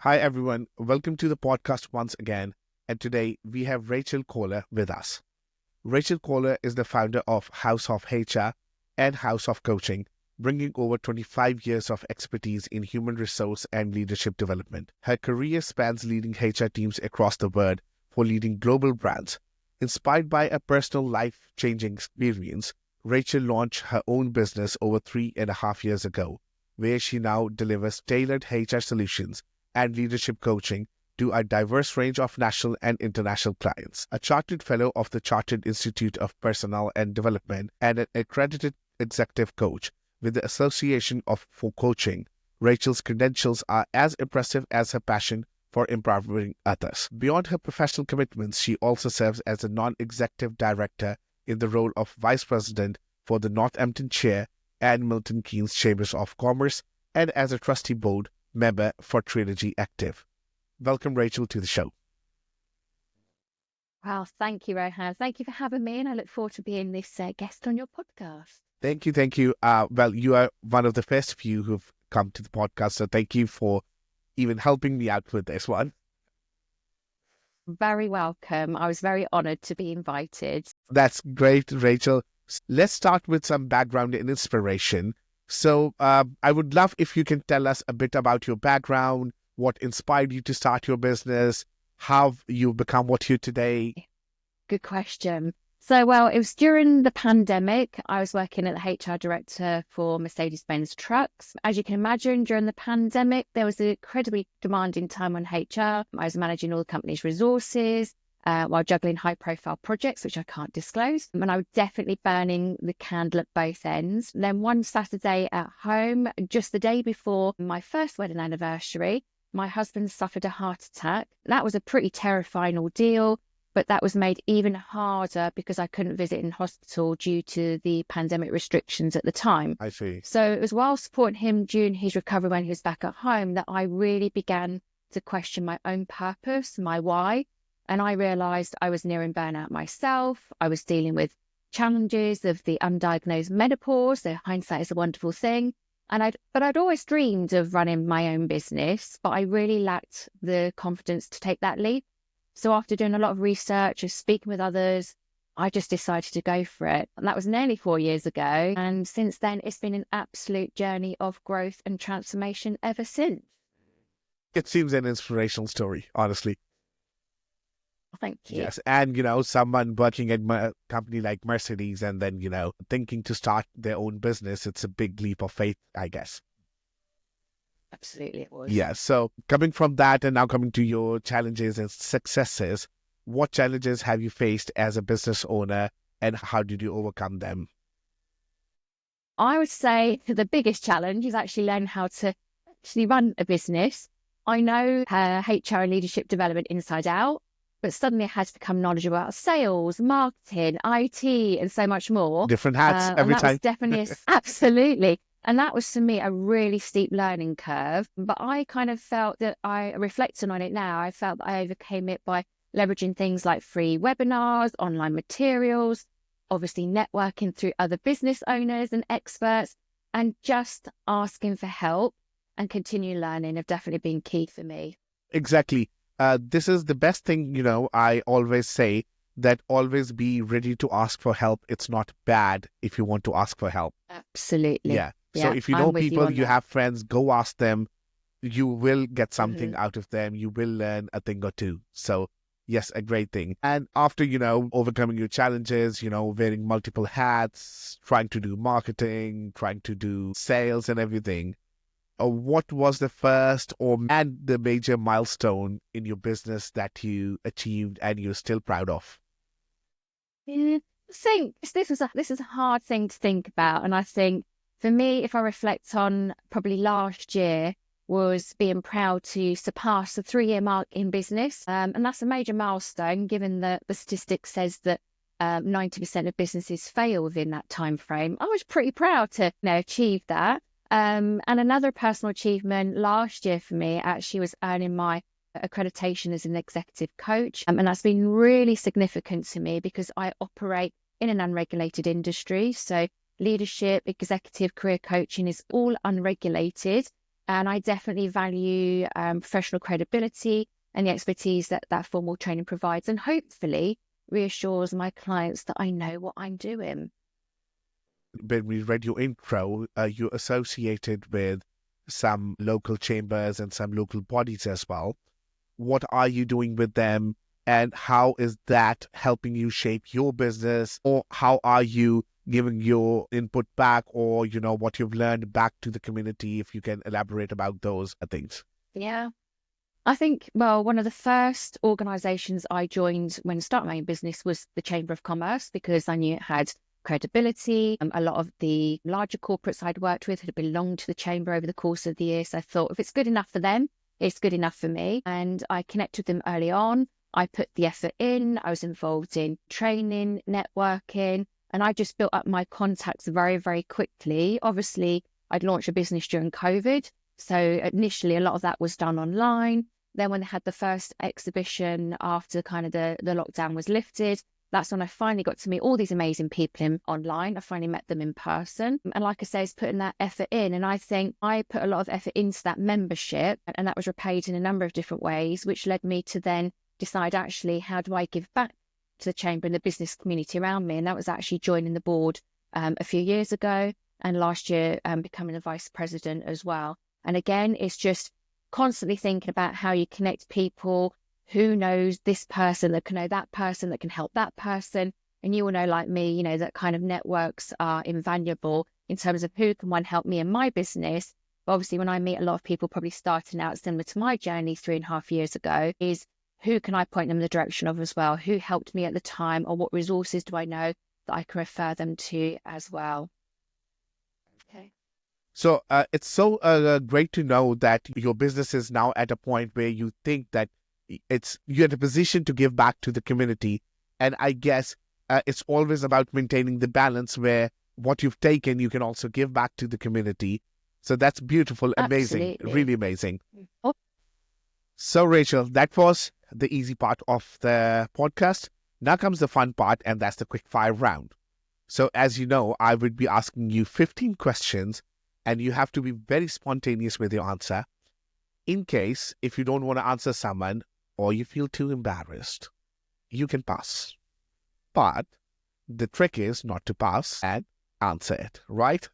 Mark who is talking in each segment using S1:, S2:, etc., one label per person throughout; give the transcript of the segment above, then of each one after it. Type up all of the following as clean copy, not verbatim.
S1: Hi, everyone. Welcome to the podcast once again. And today we have Rachel Kohler with us. Rachel Kohler is the founder of Haus of HR and Haus of Coaching, bringing over 25 years of expertise in human resource and leadership development. Her career spans leading HR teams across the world for leading global brands. Inspired by a personal life-changing experience, Rachel launched her own business over 3.5 years ago, where she now delivers tailored HR solutions and leadership coaching to a diverse range of national and international clients. A chartered fellow of the Chartered Institute of Personnel and Development and an accredited executive coach with the Association for Coaching, Rachel's credentials are as impressive as her passion for empowering others. Beyond her professional commitments, she also serves as a non-executive director in the role of vice president for the Northamptonshire and Milton Keynes Chambers of Commerce and as a trustee board member for Trilogy Active. Welcome, Rachel, to the show.
S2: Wow, thank you, Rohan. Thank you for having me, and I look forward to being this guest on your podcast.
S1: Thank you. Well, you are one of the first few who've come to the podcast, so thank you for even helping me out with this one.
S2: Very welcome. I was very honoured to be invited.
S1: That's great, Rachel. Let's start with some background and inspiration. So I would love if you can tell us a bit about your background, what inspired you to start your business, how you've become what you're today.
S2: Good question. So, it was during the pandemic. I was working as the HR director for Mercedes-Benz Trucks. As you can imagine, during the pandemic, there was an incredibly demanding time on HR. I was managing all the company's resources while juggling high-profile projects, which I can't disclose. And I was definitely burning the candle at both ends. And then one Saturday at home, just the day before my first wedding anniversary, my husband suffered a heart attack. That was a pretty terrifying ordeal, but that was made even harder because I couldn't visit in hospital due to the pandemic restrictions at the time.
S1: I see.
S2: So it was while supporting him during his recovery when he was back at home that I really began to question my own purpose, my why. And I realised I was nearing burnout myself. I was dealing with challenges of the undiagnosed menopause. So hindsight is a wonderful thing. But I'd always dreamed of running my own business, but I really lacked the confidence to take that leap. So after doing a lot of research and speaking with others, I just decided to go for it. And that was nearly 4 years ago. And since then, it's been an absolute journey of growth and transformation ever since.
S1: It seems an inspirational story, honestly.
S2: Thank you.
S1: Yes. And, someone working at a company like Mercedes and then, thinking to start their own business, it's a big leap of faith, I guess.
S2: Absolutely, it was.
S1: Yeah. So coming from that and now coming to your challenges and successes, what challenges have you faced as a business owner and how did you overcome them?
S2: I would say the biggest challenge is actually learning how to actually run a business. I know HR and leadership development inside out, but suddenly I had to become knowledgeable about sales, marketing, IT, and so much more.
S1: Different hats every time.
S2: Was definitely absolutely. And that was, for me, a really steep learning curve. But I kind of felt that reflecting on it now, I felt that I overcame it by leveraging things like free webinars, online materials, obviously networking through other business owners and experts, and just asking for help and continue learning have definitely been key for me.
S1: Exactly. This is the best thing, I always say that always be ready to ask for help. It's not bad if you want to ask for help.
S2: Absolutely.
S1: Yeah. So if you know people, you have friends, go ask them. You will get something out of them. You will learn a thing or two. So yes, a great thing. And after, overcoming your challenges, wearing multiple hats, trying to do marketing, trying to do sales and everything, what was the first and the major milestone in your business that you achieved and you're still proud of?
S2: I think this is a hard thing to think about. And I think for me, if I reflect on probably last year, was being proud to surpass the 3-year mark in business. And that's a major milestone, given that the statistics says that 90% of businesses fail within that time frame. I was pretty proud to achieve that. And another personal achievement last year for me actually was earning my accreditation as an executive coach. And that's been really significant to me because I operate in an unregulated industry. So leadership, executive career coaching is all unregulated. And I definitely value professional credibility and the expertise that that formal training provides, and hopefully reassures my clients that I know what I'm doing.
S1: When we read your intro, you're associated with some local chambers and some local bodies as well. What are you doing with them, and how is that helping you shape your business, or how are you giving your input back, or what you've learned back to the community? If you can elaborate about those things.
S2: Yeah. I think, well, one of the first organisations I joined when starting my own business was the Chamber of Commerce, because I knew it had credibility. A lot of the larger corporates I'd worked with had belonged to the Chamber over the course of the year. So I thought, if it's good enough for them, it's good enough for me. And I connected with them early on. I put the effort in. I was involved in training, networking, and I just built up my contacts very, very quickly. Obviously, I'd launched a business during COVID. So initially, a lot of that was done online. Then when they had the first exhibition after kind of the lockdown was lifted, that's when I finally got to meet all these amazing people online. I finally met them in person. And like I say, it's putting that effort in. And I think I put a lot of effort into that membership, and that was repaid in a number of different ways, which led me to then decide, actually, how do I give back to the Chamber and the business community around me? And that was actually joining the board a few years ago, and last year becoming a vice president as well. And again, it's just constantly thinking about how you connect people, who knows this person that can know that person that can help that person. And you will know, like me, that kind of networks are invaluable in terms of who can help me in my business. But obviously, when I meet a lot of people probably starting out similar to my journey 3.5 years ago, is who can I point them in the direction of as well? Who helped me at the time, or what resources do I know that I can refer them to as well? Okay.
S1: So it's so great to know that your business is now at a point where you think that you're in a position to give back to the community. And I guess it's always about maintaining the balance where what you've taken, you can also give back to the community. So that's beautiful, amazing,
S2: Absolutely.
S1: really amazing.
S2: Oh.
S1: So Rachel, that was the easy part of the podcast. Now comes the fun part, and that's the quick fire round. So as you know, I would be asking you 15 questions, and you have to be very spontaneous with your answer. In case, if you don't want to answer someone or you feel too embarrassed, you can pass. But the trick is not to pass and answer it, right?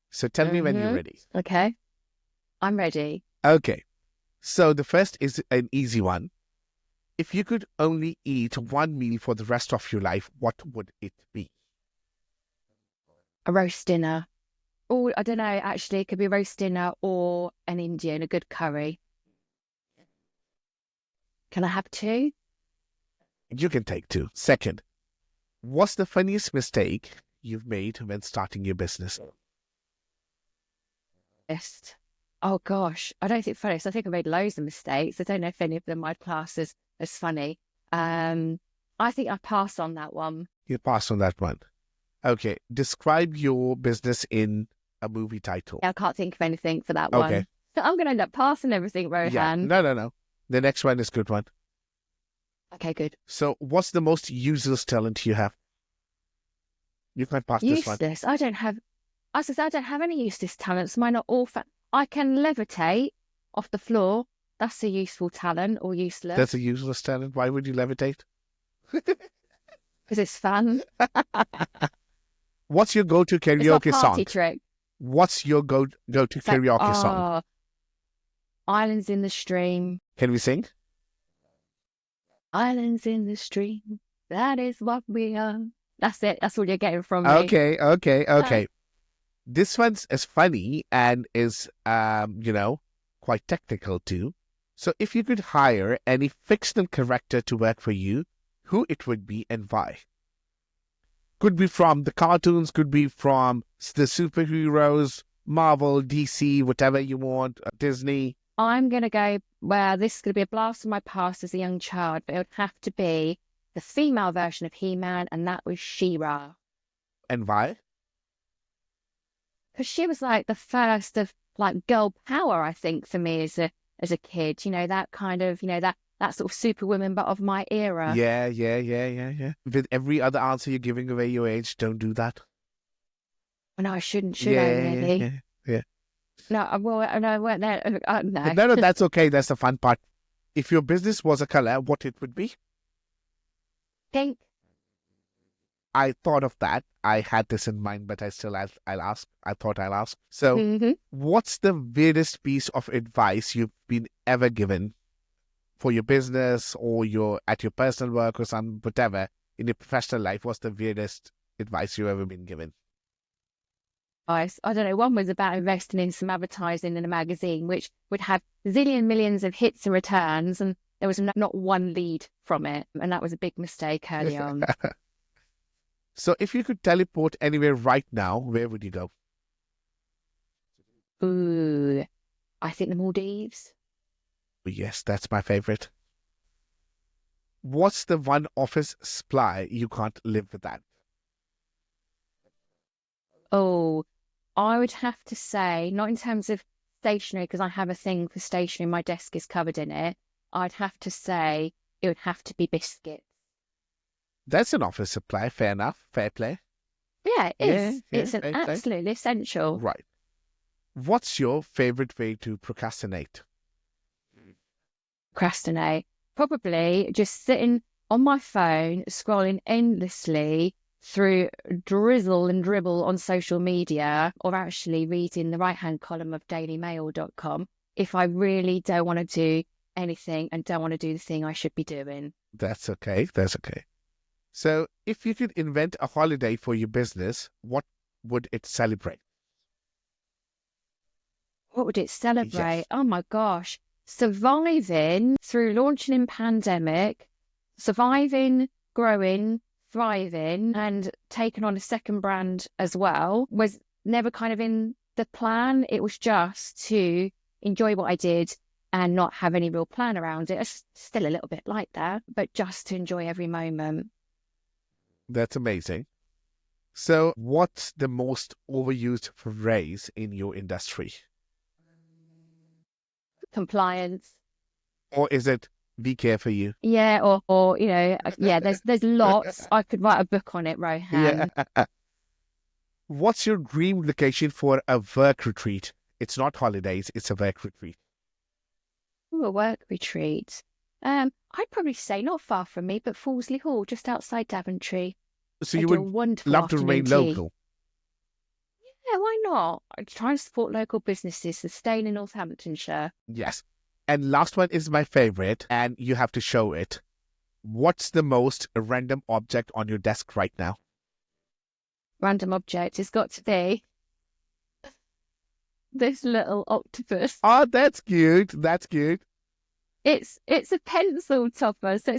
S1: So tell me when you're ready.
S2: Okay. I'm ready.
S1: Okay. So the first is an easy one. If you could only eat one meal for the rest of your life, what would it be?
S2: A roast dinner. Oh, I don't know, actually. It could be a roast dinner or an Indian, a good curry. Can I have two?
S1: You can take two. Second, what's the funniest mistake you've made when starting your business?
S2: Yes. Oh, gosh. I don't think funny. So I think I made loads of mistakes. I don't know if any of them I'd class as funny. I think I passed on that one.
S1: You passed on that one. Okay. Describe your business in a movie title.
S2: I can't think of anything for that
S1: Okay.
S2: one. So I'm going to end up passing everything, Rohan.
S1: Yeah. No. The next one is a good one.
S2: Okay, good.
S1: So what's the most useless talent you have? You can't pass this one.
S2: Useless. I don't have any useless talents. Mine are all I can levitate off the floor. That's a useful talent, or useless.
S1: That's a useless talent. Why would you levitate?
S2: Because it's fun.
S1: What's your go-to karaoke
S2: it's a party
S1: song?
S2: trick.
S1: What's your go-to karaoke song?
S2: Islands in the Stream.
S1: Can we sing?
S2: Islands in the stream. That is what we are. That's it. That's all you're getting from me.
S1: Okay. This one's is funny and is, quite technical too. So if you could hire any fictional character to work for you, who it would be and why? Could be from the cartoons, could be from the superheroes, Marvel, DC, whatever you want, Disney.
S2: I'm going to go, well, this is going to be a blast from my past as a young child, but it would have to be the female version of He-Man, and that was She-Ra.
S1: And why?
S2: Because she was like the first of like girl power, I think, for me as a kid. That kind of, that sort of superwoman, but of my era.
S1: Yeah. With every other answer you're giving away your age, don't do that.
S2: Well, no, I shouldn't, should I really?
S1: Yeah.
S2: No, I weren't there. No.
S1: No, that's okay. That's the fun part. If your business was a color, what it would be?
S2: Pink.
S1: I thought of that. I had this in mind, but I'll ask. I thought I'll ask. So,
S2: Hmm.
S1: what's the weirdest piece of advice you've been ever given for your business or at your personal work or some whatever in your professional life? What's the weirdest advice you've ever been given?
S2: I don't know. One was about investing in some advertising in a magazine, which would have millions of hits and returns, and there was not one lead from it, and that was a big mistake early on.
S1: So, if you could teleport anywhere right now, where would you go?
S2: Ooh, I think the Maldives.
S1: Yes, that's my favorite. What's the one office supply you can't live without?
S2: Oh, I would have to say, not in terms of stationery, because I have a thing for stationery. My desk is covered in it. I'd have to say it would have to be biscuits.
S1: That's an office supply. Fair enough. Fair play.
S2: Yeah, it is.
S1: Yeah,
S2: It's an
S1: fair play.
S2: absolutely essential.
S1: Right. What's your favorite way to procrastinate?
S2: Procrastinate. Probably just sitting on my phone, scrolling endlessly through drizzle and dribble on social media, or actually reading the right-hand column of dailymail.com if I really don't want to do anything and don't want to do the thing I should be doing.
S1: That's okay. That's okay. So, if you could invent a holiday for your business, what would it celebrate?
S2: What would it celebrate?
S1: Yes.
S2: Oh my gosh. Surviving through launching in pandemic, surviving, growing, thriving, and taking on a second brand as well was never kind of in the plan. It was just to enjoy what I did and not have any real plan around it. It's still a little bit like that, but just to enjoy every moment.
S1: That's amazing. So, what's the most overused phrase in your industry?
S2: Compliance.
S1: Or is it be careful you?
S2: Yeah, or yeah, there's lots. I could write a book on it, Rohan.
S1: Yeah. What's your dream location for a work retreat? It's not holidays, it's a work retreat.
S2: Ooh, a work retreat. I'd probably say not far from me, but Fawsley Hall, just outside Daventry.
S1: So
S2: They
S1: you
S2: do a
S1: would
S2: wonderful
S1: love to remain
S2: afternoon tea.
S1: local.
S2: Yeah, why not? I try and support local businesses, staying in Northamptonshire.
S1: Yes. And last one is my favorite, and you have to show it. What's the most random object on your desk right now?
S2: Random object. It's got to be this little octopus.
S1: Oh, that's cute. That's cute.
S2: It's a pencil topper, so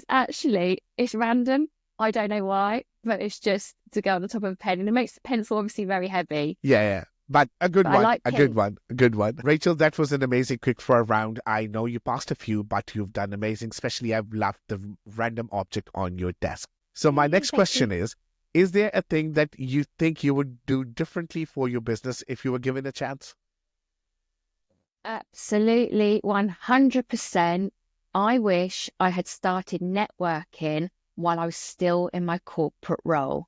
S2: it's random. I don't know why, but it's just to go on the top of a pen, and it makes the pencil obviously very heavy.
S1: Yeah. But a good
S2: But I
S1: one.
S2: like
S1: A good one. A good one. Rachel, that was an amazing quick fire round. I know you passed a few, but you've done amazing. Especially I've loved the random object on your desk. So my next
S2: Thank
S1: question
S2: you.
S1: is there a thing that you think you would do differently for your business if you were given a chance?
S2: Absolutely, 100%. I wish I had started networking while I was still in my corporate role.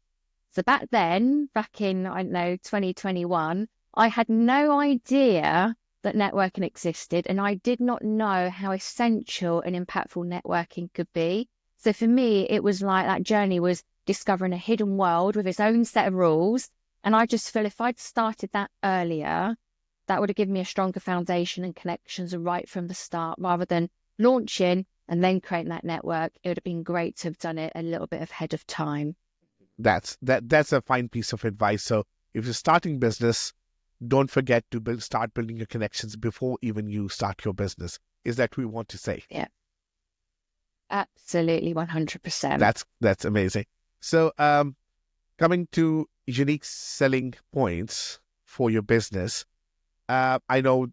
S2: So back then, back in, I don't know, 2021, I had no idea that networking existed, and I did not know how essential and impactful networking could be. So for me, it was like that journey was discovering a hidden world with its own set of rules. And I just feel if I'd started that earlier, that would have given me a stronger foundation and connections right from the start, rather than launching and then creating that network. It would have been great to have done it a little bit ahead of time.
S1: That's a fine piece of advice. So if you're starting business, don't forget to start building your connections before even you start your business. Is that what we want to say?
S2: Yeah, absolutely, 100%.
S1: That's amazing. So coming to unique selling points for your business, I know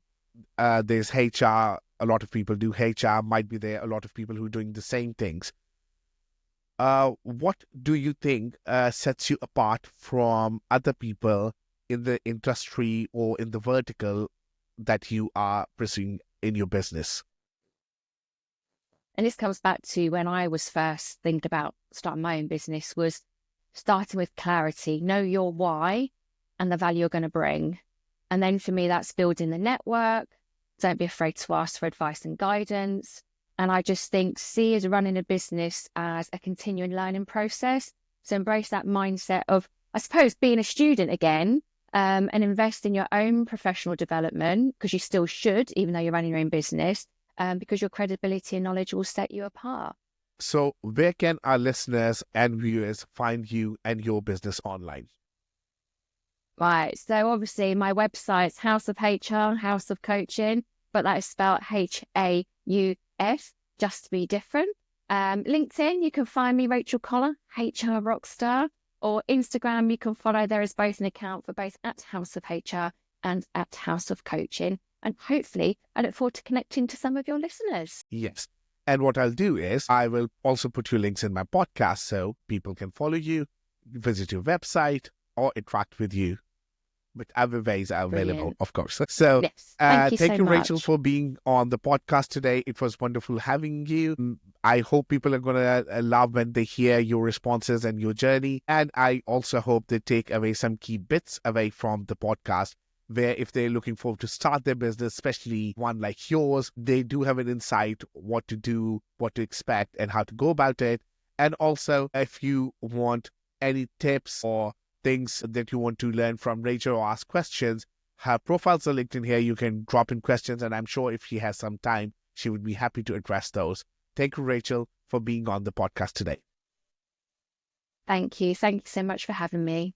S1: there's HR. A lot of people do HR. Might be there a lot of people who are doing the same things. What do you think sets you apart from other people in the industry or in the vertical that you are pursuing in your business?
S2: And this comes back to when I was first thinking about starting my own business, was starting with clarity. Know your why and the value you're going to bring. And then for me, that's building the network. Don't be afraid to ask for advice and guidance. And I just think see as running a business as a continuing learning process. So embrace that mindset of, I suppose, being a student again, and invest in your own professional development, because you still should, even though you're running your own business, because your credibility and knowledge will set you apart.
S1: So where can our listeners and viewers find you and your business online?
S2: Right. So obviously my website's House of HR, House of Coaching, but that is spelled HAUS, just to be different. LinkedIn, you can find me, Rachel Collar, HR Rockstar, or Instagram, you can follow. There is both an account for both at House of HR and at House of Coaching. And hopefully I look forward to connecting to some of your listeners.
S1: Yes. And what I'll do is I will also put your links in my podcast so people can follow you, visit your website, or interact with you. Whichever ways are available,
S2: Brilliant.
S1: of course. So
S2: Yes. Thank you
S1: thank
S2: so
S1: you,
S2: much.
S1: Rachel, for being on the podcast today. It was wonderful having you. I hope people are going to love when they hear your responses and your journey. And I also hope they take away some key bits away from the podcast, where if they're looking forward to start their business, especially one like yours, they do have an insight what to do, what to expect, and how to go about it. And also, if you want any tips or things that you want to learn from Rachel or ask questions, her profiles are linked in here. You can drop in questions, and I'm sure if she has some time, she would be happy to address those. Thank you, Rachel, for being on the podcast today.
S2: Thank you. Thank you so much for having me.